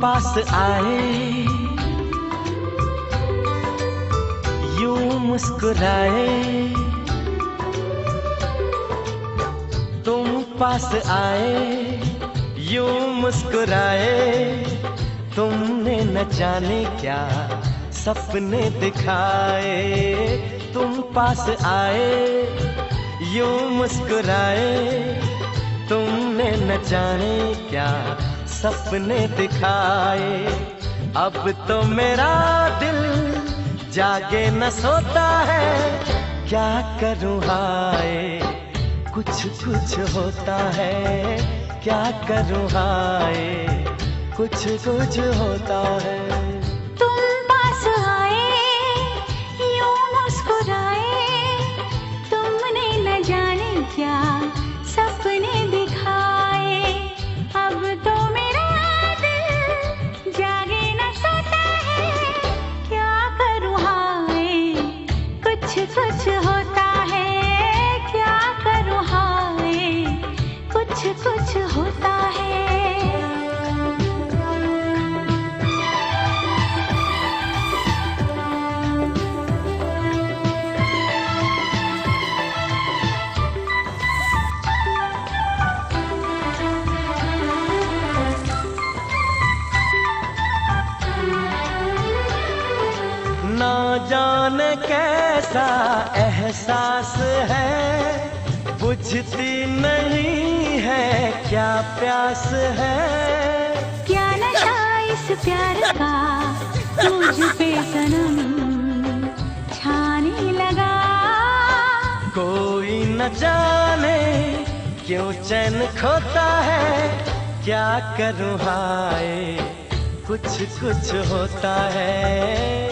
पास आए, यूं मुस्कुराए, तुम पास आए, यूं मुस्कुराए, तुमने न जाने क्या सपने दिखाए। तुम पास आए, यूं मुस्कुराए, तुमने न जाने क्या सपने दिखाए। अब तो मेरा दिल जागे न सोता है, क्या करूं हाय, कुछ कुछ होता है, क्या करूं हाय, कुछ कुछ होता है। तुम पास आए, यूं मुस्कुराए, तुमने न जाने क्या सपने दिखाए। अब तो मेरा दिल जागे न सोता है, क्या करूं हाय, कुछ कुछ होता है, क्या करूं हाय, कुछ कुछ होता है। ना जाने कैसा एहसास है, बुझती नहीं है क्या प्यास है। क्या नशा इस प्यार का मुझ पे सनम छाने लगा। कोई न जाने क्यों चैन खोता है, क्या करूं हाय, कुछ कुछ होता है।